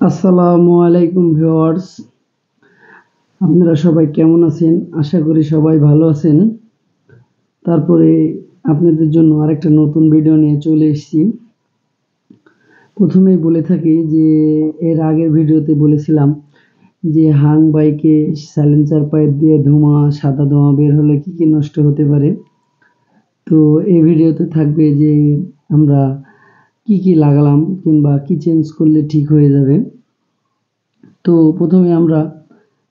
আসসালামু আলাইকুম ভিউয়ার্স, আপনারা সবাই কেমন আছেন? আশা করি সবাই ভালো আছেন। তারপরে আপনাদের জন্য আরেকটা নতুন ভিডিও নিয়ে চলে এসেছি। প্রথমেই বলে থাকি যে এর আগের ভিডিওতে বলেছিলাম যে হাং বাইকে সাইলেন্সার পাইপ দিয়ে সাদা ধোঁয়া বের হলে কি নষ্ট হতে পারে। তো এই ভিডিওতে থাকবে যে আমরা কি লাগালাম কিংবা কি চেঞ্জ করলে ঠিক হয়ে যাবে। তো প্রথমে আমরা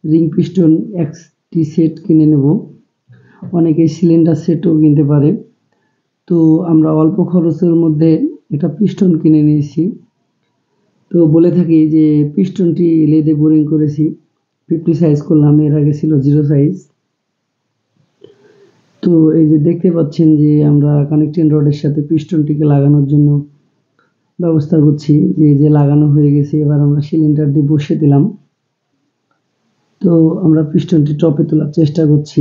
রিং পিস্টন একটি সেট কিনে নেব। অনেকে সিলিন্ডার সেটও কিনতে পারে। তো আমরা অল্প খরচের মধ্যে একটা পিস্টন কিনে নিয়েছি। তো বলে থাকি যে পিস্টনটি লেদে বোরিং করেছি, 50 সাইজ করলাম, এর আগে ছিল 0 সাইজ। তো এই যে দেখতে পাচ্ছেন যে আমরা কানেক্টিং রডের সাথে পিস্টনটিকে লাগানোর জন্য ব্যবস্থা করছি। যে লাগানো হয়ে গেছে, এবার আমরা সিলিন্ডারটি বসিয়ে দিলাম। তো আমরা পিস্টনটি টপে তোলার চেষ্টা করছি।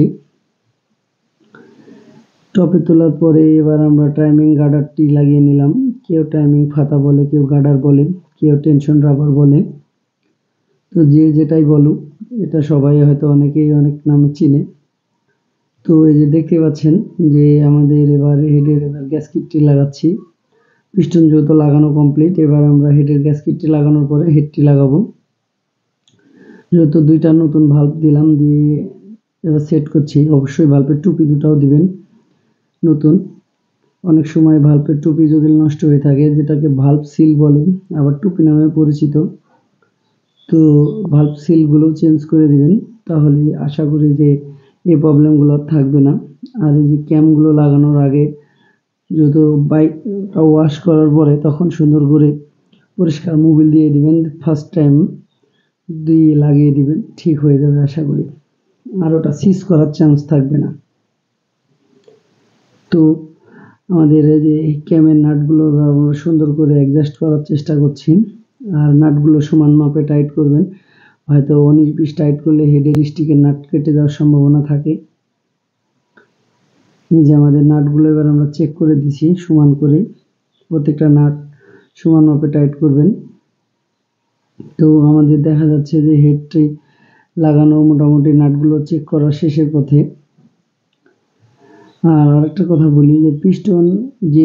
টপে তোলার পরে এবার আমরা টাইমিং গার্ডারটি লাগিয়ে নিলাম। কেউ টাইমিং ফাতা বলে, কেউ গার্ডার বলে, কেউ টেনশন রাবার বলে। তো যে যেটাই বলুক, এটা সবাই হয়তো অনেকেই অনেক নামে চিনে। তো এই যে দেখতে পাচ্ছেন যে আমাদের এবার হেডের গ্যাসকিটটি লাগাচ্ছি। পিস্টন যেহেতু লাগানো কমপ্লিট, এবার আমরা হেডের গ্যাসকিটটি লাগানোর পরে হেডটি লাগাবো। যেহেতু দুইটা নতুন ভাল্ব দিলাম, দিয়ে এবার সেট করছি। অবশ্যই ভাল্বের টুপি দুটাও দিবেন নতুন। অনেক সময় ভাল্বের টুপি যদি নষ্ট হয়ে থাকে, যেটাকে ভাল্ব সিল বলে, আবার টুপি নামে পরিচিত, তো ভাল্ব সিলগুলো চেঞ্জ করে দিবেন। তাহলে আশা করি যে এই প্রবলেমগুলো আর থাকবে না। আর এই যে ক্যামগুলো লাগানোর আগে যেহেতু বাইকটা ওয়াশ করার পরে তখন সুন্দর করে পরিষ্কার মোবিল দিয়ে দিবেন। ফার্স্ট টাইম দিয়ে লাগিয়ে দিবেন, ঠিক হয়ে যাবে আশা করি। আর ওটা সিজ করার চান্স থাকবে না। তো আমাদের এই যে ক্যামের নাটগুলো আমরা সুন্দর করে অ্যাডজাস্ট করার চেষ্টা করছি। আর নাটগুলো সমান মাপে টাইট করবেন। হয়তো 19-20 টাইট করলে হেডের স্টিকের নাট কেটে যাওয়ার সম্ভাবনা থাকে। এই যে আমাদের নাটগুলো এবার আমরা চেক করে দিছি সমান করে। প্রত্যেকটা নাট সমান মাপে টাইট করবেন। তো আমাদের দেখা যাচ্ছে যে হেডটি লাগানো মোটামুটি নাটগুলো চেক করা শেষের পথে। আর আরেকটা কথা বলি যে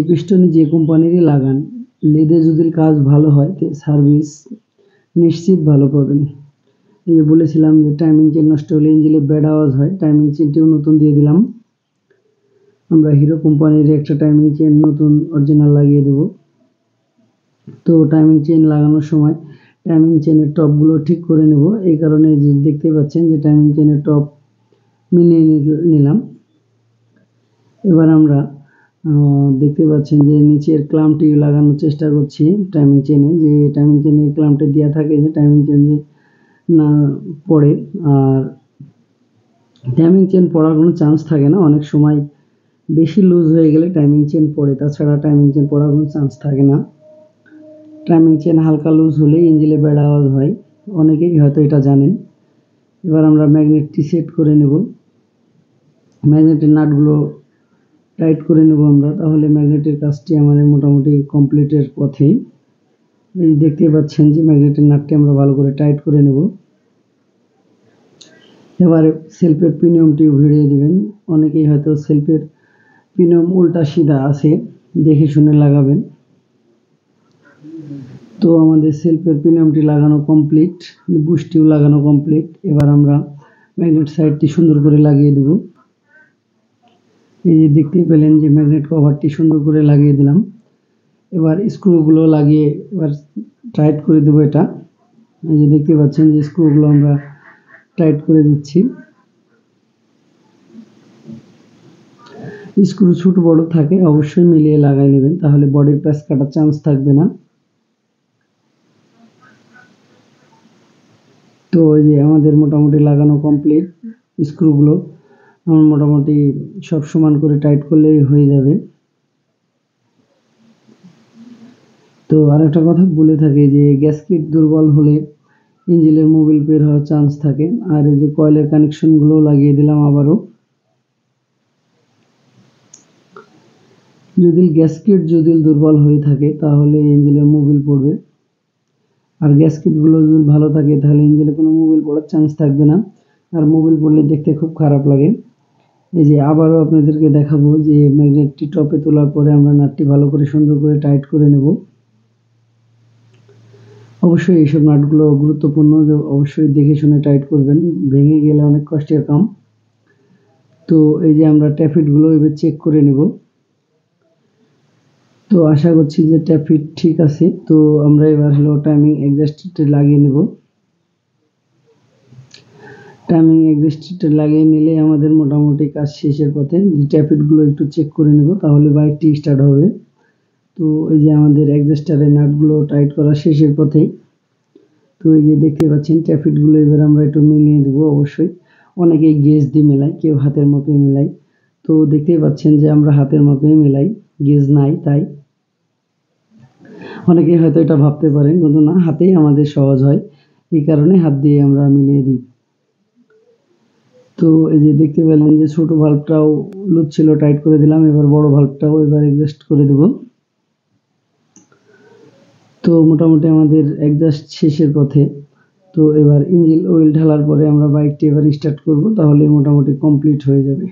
পিস্টনে যে কোম্পানিরই লাগান, লেদে যদি কাজ ভালো হয় তো সার্ভিস নিশ্চিত ভালো পাবেন। এই যে বলেছিলাম যে টাইমিং চেন নষ্ট হলে ইঞ্জিনে ব্যাড আওয়াজ হয়, টাইমিং চেনটিও নতুন দিয়ে দিলাম। আমরা হিরো কোম্পানির একটা টাইমিং চেন নতুন অরিজিনাল লাগিয়ে দেব। তো টাইমিং চেন লাগানোর সময় টাইমিং চেনের টপগুলো ঠিক করে নেব। এই কারণে যে দেখতে পাচ্ছেন যে টাইমিং চেনের টপ মিলিয়ে নিলাম। এবার আমরা দেখতে পাচ্ছেন যে নিচের ক্ল্যাম্পটি লাগানোর চেষ্টা করছি টাইমিং চেনে। যে টাইমিং চেনে ক্ল্যাম্পটা দেওয়া থাকে যে টাইমিং চেন যে না পড়ে। আর টাইমিং চেন পড়ার কোনো চান্স থাকে না। অনেক সময় বেশি লুজ হয়ে গেলে টাইমিং চেন পড়ে, তাছাড়া টাইমিং চেন পড়ার কোনো চান্স থাকে না। টাইমিং চেন হালকা লুজ হলেই ইঞ্জিনে ব্যাড আওয়াজ হয়, অনেকেই হয়তো এটা জানেন। এবার আমরা ম্যাগনেটটি সেট করে নেব। ম্যাগনেটের নাটগুলো টাইট করে নেব আমরা, তাহলে ম্যাগনেটের কাজটি আমাদের মোটামুটি কমপ্লিটের পথেই। এই দেখতে পাচ্ছেন যে ম্যাগনেটের নাটটি আমরা ভালো করে টাইট করে নেব। এবার সেলফের পিনিয়মটি ভিড়িয়ে দিবেন। অনেকেই হয়তো সেলফের পিনিয়ম উল্টা সিধা আছে, দেখে শুনে লাগাবেন। তো আমাদের সেলফের পিনিয়মটি লাগানো কমপ্লিট, বুশটিও লাগানো কমপ্লিট। এবার আমরা ম্যাগনেট সাইডটি সুন্দর করে লাগিয়ে দেব। এই যে দেখতেই পেলেন যে ম্যাগনেট কভারটি সুন্দর করে লাগিয়ে দিলাম। এবার স্ক্রুগুলো লাগিয়ে এবার টাইট করে দেবো এটা। এই যে দেখতে পাচ্ছেন যে স্ক্রুগুলো আমরা টাইট করে দিচ্ছি। স্ক্রু ছোট বড় থাকে, অবশ্যই মিলিয়ে লাগাই নেবেন, তাহলে বডির প্যাচ কাটার চান্স থাকবে না। তো এই যে আমাদের মোটামুটি লাগানো কমপ্লিট। স্ক্রুগুলো মোটামুটি সব সমান করে টাইট করলেই হয়ে যাবে। তো আরেকটা কথা বলে থাকি যে গ্যাসকিট দুর্বল হলে ইঞ্জিনের মোবিল বের হওয়ার চান্স থাকে। আর এই যে কয়েলের কানেকশনগুলো লাগিয়ে দিলাম আবারও। যদি গ্যাসকেট যদি দুর্বল হয়ে থাকে তাহলে ইঞ্জিনের মোবিল পড়বে, আর গ্যাসকেটগুলো যদি ভালো থাকে তাহলে ইঞ্জিনে কোনো মোবিল পড়ার চান্স থাকবে না, আর মোবিল পড়লে দেখতে খুব খারাপ লাগে। এই যে আবারও আপনাদেরকে দেখাবো যে ম্যাগনেটটি টপে তোলার পরে আমরা নাটটি ভালো করে সুন্দর করে টাইট করে নেব। অবশ্যই এইসব নাটগুলো গুরুত্বপূর্ণ, অবশ্যই দেখে শুনে টাইট করবেন, ভেঙে গেলে অনেক কষ্টের কাম। তো এই যে আমরা ট্যাফিটগুলো এবার চেক করে নেব। তো আশা করছি যে ট্যাফিট ঠিক আছে। তো আমরা এবার হলো টাইমিং অ্যাডজাস্টারটি লাগিয়ে নেব। টাইমিং অ্যাডজাস্টারটা লাগিয়ে নিলে আমাদের মোটামুটি কাজ শেষের পথে। ট্যাফিটগুলো একটু চেক করে নেব, তাহলে বাইকটি স্টার্ট হবে। তো এই যে আমাদের অ্যাডজাস্টারের নাটগুলো টাইট করা শেষের পথেই। তো এই যে দেখতে পাচ্ছেন ট্যাফিটগুলো এবার আমরা একটু মিলিয়ে দেবো। অবশ্যই অনেকেই গেজ দিয়ে মেলায়, কেউ হাতের মাপে মেলায়। তো দেখতেই পাচ্ছেন যে আমরা হাতের মাপে মেলাই, গেজ নাই তাই। অনেকেই হয়তো এটা ভাবতে পারেন, কিন্তু না, হাতেই আমাদের সহজ হয়, এই কারণে হাত দিয়ে আমরা মিলিয়ে দিই। তো এই যে দেখতে পেলেন যে ছোট ভাল্বটাও লুজ ছিল, টাইট করে দিলাম। এবার বড় ভাল্বটাও এবার অ্যাডজাস্ট করে দেব। তো মোটামুটি আমাদের অ্যাডজাস্ট শেষের পথে। তো এবার ইঞ্জিন অয়েল ঢালার পরে আমরা বাইকটি এবার স্টার্ট করব, তাহলে মোটামুটি কমপ্লিট হয়ে যাবে।